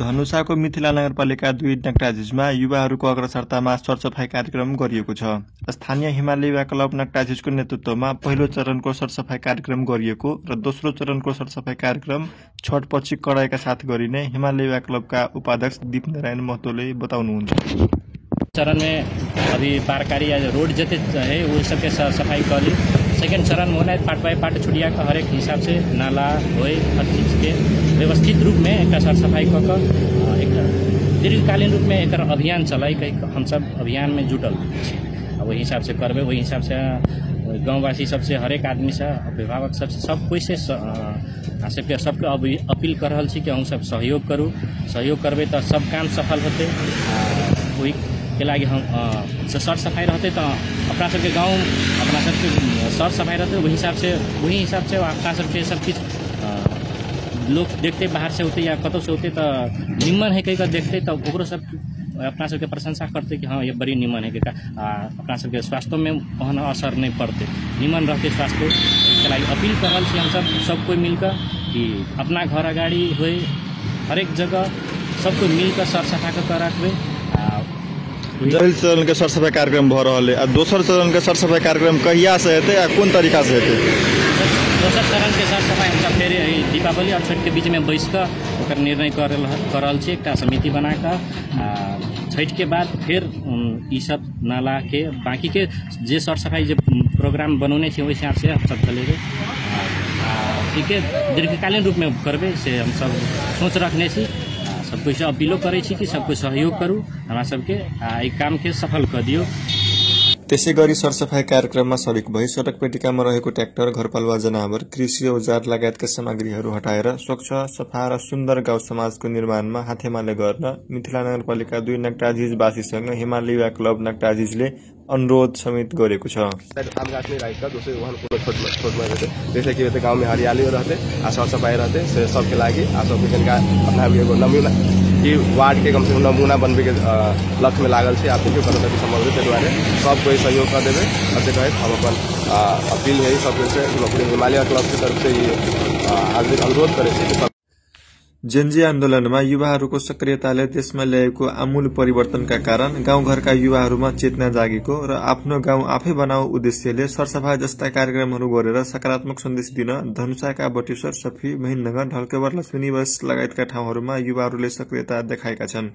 धनुषाको मिथिला नगरपालिका 2 नक्टाझिजमा युवाहरूको अग्रसरतामा सरसफाई कार्यक्रम गरिएको छ। स्थानीय हिमाली युवा क्लब नक्टाझिजको नेतृत्वमा पहिलो चरणको सरसफाई कार्यक्रम गरिएको र दोस्रो चरणको सरसफाई कार्यक्रम छठपछि कडाइका साथ गरिने हिमाली युवा क्लबका उपाध्यक्ष दीपनारायण महतोले बताउनुहुन्छ। चरण में अभी पारकारी रोड जते है वो सबके सफाई कर ली। सेकेंड चरण में होना है पार्ट बाय पार्ट छुड़िया का हर एक हिसाब से नाला होए हर चीज़ के व्यवस्थित रूप में एक सर सफाई कर एक दीर्घकालीन रूप में एक अभियान चलाई हम सब अभियान में जुटल वही हिसाब से करबे। वही हिसाब से गाँववासी सबसे हर एक आदमी से अभिभावक सबसे सब कोई से सबके अपील कर रहा कि हम सब सहयोग करूँ। सहयोग करबे तो सब काम सफल होते। वही के लागी हम सर सफाई रहते तो अपना सबके गाँव अपना सबके सर सफाई रहते वही हिसाब से अपना सबके सब चीज़ लोग देखते बाहर से होते या कतों से होते तो निम्न है कहीं का देखते तो ओकरो सब अपना सबके प्रशंसा करते कि हाँ ये बड़ी निम्न है कि अपना सबके स्वास्थ्य में वहाँ असर नहीं पड़ते निम्न रहते स्वास्थ्य के लागी अपील कर रहा हम सब कोई मिलकर कि अपना घर अगाड़ी हुए हर एक जगह सब कोई मिलकर सर सफाई कर रखबे। पहिल चरण के सरसफाई कार्यक्रम भ रहा है। दोसर चरण के सरसफाई कार्यक्रम कहिया से हेतै आ कोन तरीका से हेतै? दोसर चरण के सर सफाई हम सब फिर दीपावली और छठ के बीच में बैस कर निर्णय करल छी एक समिति बना कर छठ के बाद फिर ई सब नाला के बाकी के जे सर सफाई जो प्रोग्राम बनौने छी वही हिसाब से हम सब चलेंगे। ठीक दीर्घकालीन रूप में करबे से हम सब सोच रखने छी। सब कोई से अपीलो करे छी कि सब कोई सहयोग करू हमरा सबके एक काम के सफल कर दियो। त्यसै गरी सरसफाई कार्यक्रममा सरिक भई सडक पेटिकामा रहेको ट्र्याक्टर, घरपालुवा जनावर, कृषि औजार लगायतका सामग्रीहरू हटाएर स्वच्छ, सफा र सुन्दर गाउँ समाजको निर्माणमा हातेमाले गर्न मिथिला नगरपालिका 2 नक्टाझिजवासीसँग हिमाली युवा क्लब नक्टाझिजले अनुरोध समेत गरेको छ। आम गाछ में राख दूसरे वहाँ छोट में रहते जैसे कि गाँव में हरियाली रहते साफ सफाई रहते सबके लागी सब अपना एगो नमूना कि वार्ड के कम से कम नमूना बनबे के लक्ष्य में लागल है। आप देखिए कतऽ संभव है दुआरे सब कोई सहयोग कर देवे। कहे हम अपन अपील है सबसे हिमालय क्लब के तरफ से अनुरोध करे। जेनजी आन्दोलनमा युवाहरूको सक्रियताले देशमा ल्याएको आमूल परिवर्तनका कारण गाउँघरका युवाहरूमा चेतना जागेको र आफ्नो गाउँ आफै बनाऊ उद्देश्यले सरसफाई जस्ता कार्यक्रमहरू गरेर सकारात्मक सन्देश दिन धनुषाका बटेश्वर, सफी, महेन्द्रनगर, ढल्केवर, लक्ष्मीनिवास लगायतका ठाउँहरूमा युवाहरूले सक्रियता देखाएका छन्।